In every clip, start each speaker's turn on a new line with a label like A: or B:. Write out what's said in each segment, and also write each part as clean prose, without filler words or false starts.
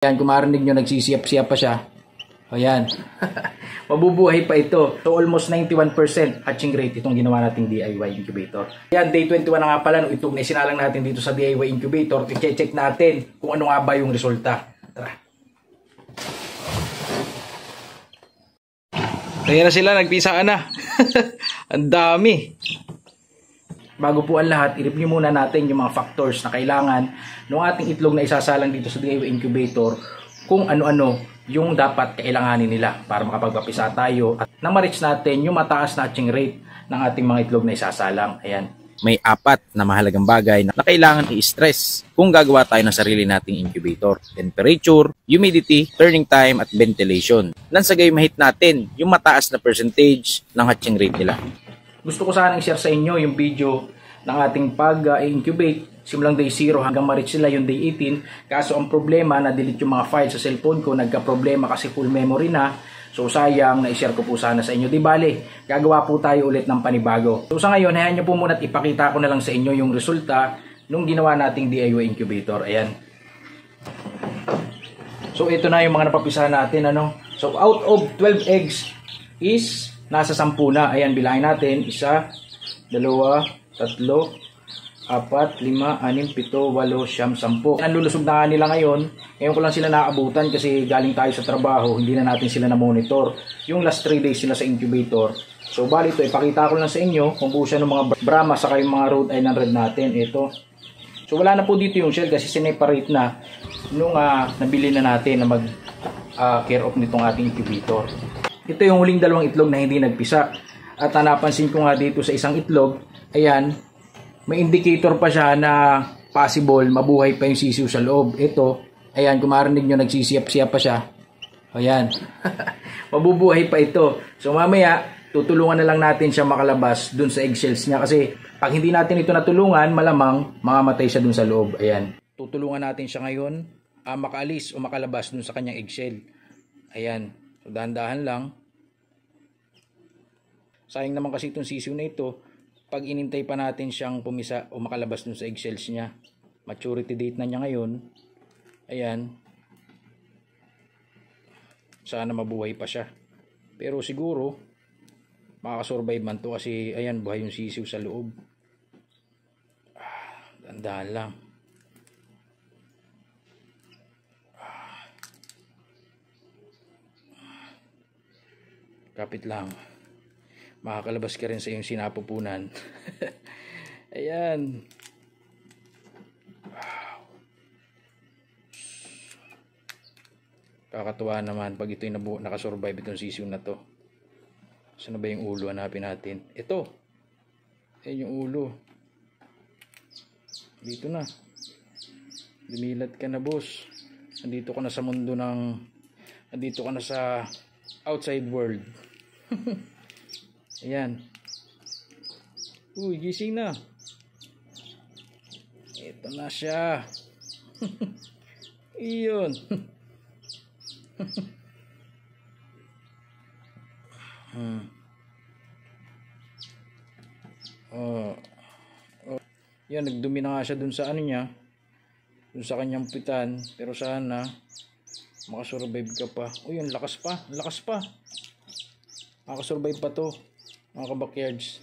A: Yan, kung marinig nyo, nagsisiyap-siyap pa siya. Ayan. Mabubuhay pa ito. So, almost 91% hatching rate itong ginawa nating DIY incubator. Yan, day 21 na nga pala. Nung itong isinalang natin dito sa DIY incubator, i-check natin kung ano nga ba yung resulta. Tara. Kaya na sila, nagpisaan na. Ang dami. Bago po ang lahat, i-review muna natin yung mga factors na kailangan ng ating itlog na isasalang dito sa DIY incubator, kung ano-ano yung dapat kailanganin nila para makapagpapisa tayo at na-reach natin yung mataas na hatching rate ng ating mga itlog na isasalang. Ayan.
B: May 4 na mahalagang bagay na kailangan i-stress kung gagawa tayo ng sarili nating incubator: temperature, humidity, turning time, at ventilation. Nang sa gayon mahit natin yung mataas na percentage ng hatching rate nila.
A: Gusto ko sanang i-share sa inyo yung video ng ating pag-incubate simulang day 0 hanggang ma-reach sila yung day 18. Kaso ang problema, na-delete yung mga files sa cellphone ko, nagka-problema kasi full memory na. So sayang, na-share ko po sana sa inyo. Di bale, gagawa po tayo ulit ng panibago. So sa ngayon, hayaan nyo po muna at ipakita ko na lang sa inyo yung resulta nung ginawa nating DIY incubator. Ayan. So ito na yung mga napapisahan natin. So out of 12 eggs is nasa 10 na. Ayan, bilangin natin. 1, 2, 3, 4, 5, 6, 7, 8, 9, 10. Ang lulusog na nila ngayon. Ngayon ko lang sila nakaabutan kasi galing tayo sa trabaho. Hindi na natin sila na-monitor. Yung last 3 days sila sa incubator. So bali ito, ipakita ko lang sa inyo kung buo siya ng mga Brahma saka yung mga Rhode Island Red natin. Ito. So wala na po dito yung shell kasi sineparate na nung nabili na natin na mag care of nitong ating incubator. Ito yung huling 2 itlog na hindi nagpisa. At napansin ko nga dito sa isang itlog, ayan, may indicator pa siya na possible mabuhay pa yung sisiw sa loob. Ito, ayan, kung marinig nyo, nagsisiyap-siyap pa siya. Ayan. Mabubuhay pa ito. So mamaya, tutulungan na lang natin siya makalabas dun sa eggshells niya. Kasi pag hindi natin ito natulungan, malamang mamamatay siya dun sa loob. Ayan. Tutulungan natin siya ngayon makaalis o makalabas dun sa kanyang eggshell. Ayan. So dahan-dahan lang. Sayang naman kasi itong sisiw na ito, pag inintay pa natin siyang pumisa o makalabas dun sa eggshells niya. Maturity date na niya ngayon. Ayan. Sana mabuhay pa siya. Pero siguro, makakasurvive man to kasi ayan, buhay yung sisiw sa loob. Dahan-dahan lang. Kapit lang. Makakalabas ka rin sa iyong sinapupunan. Ayan. Wow. Kakatuwa naman pag ito'y nakasurvive itong sisiw na to. Saan na ba yung ulo? Hanapin natin. Ito. Ayan yung ulo. Dito na. Lumilat ka na, boss. Nandito ka na sa mundo ng... Nandito ka na sa outside world. Ayan. Uy, gising na. Ito na siya. Iyon. Yan, nagdumi na nga siya dun sa ano niya. Dun sa kanyang pitan. Pero sana makasurvive ka pa. Uy, ang lakas pa. Ang lakas pa. Makasurvive pa to, mga kabackyards.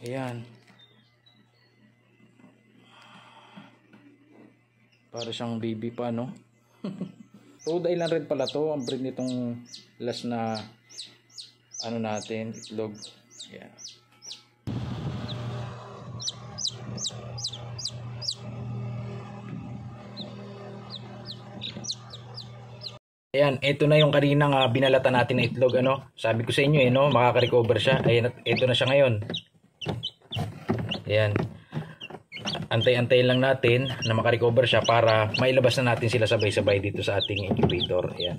A: Ayan. Para siyang baby pa, no? Rhode Island Red pala to. Ang breed nitong last na ano natin, itlog. Ayan. Ayan, ito na yung kaninang binalatan natin na itlog, Sabi ko sa inyo, makaka-recover siya. Ayan, ito na siya ngayon. Ayan. Antay-antay lang natin na makarecover siya para mailabas na natin sila sabay-sabay dito sa ating incubator. Ayan.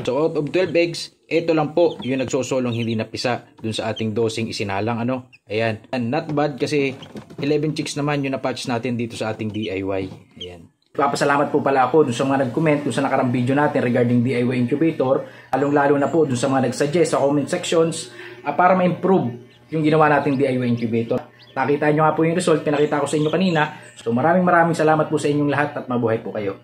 A: So out of 12 eggs, ito lang po yung nagsosolong hindi napisa dun sa ating dosing isinalang. Ayan. And not bad kasi 11 chicks naman yung na-patch natin dito sa ating DIY. Ayan. Papasalamat po pala ako dun sa mga nag-comment dun sa nakarang video natin regarding DIY incubator. Lalong-lalo na po dun sa mga nag-suggest sa comment sections para ma-improve yung ginawa nating DIY incubator. Nakita nyo nga po yung result, pinakita ko sa inyo kanina. So maraming salamat po sa inyong lahat at mabuhay po kayo.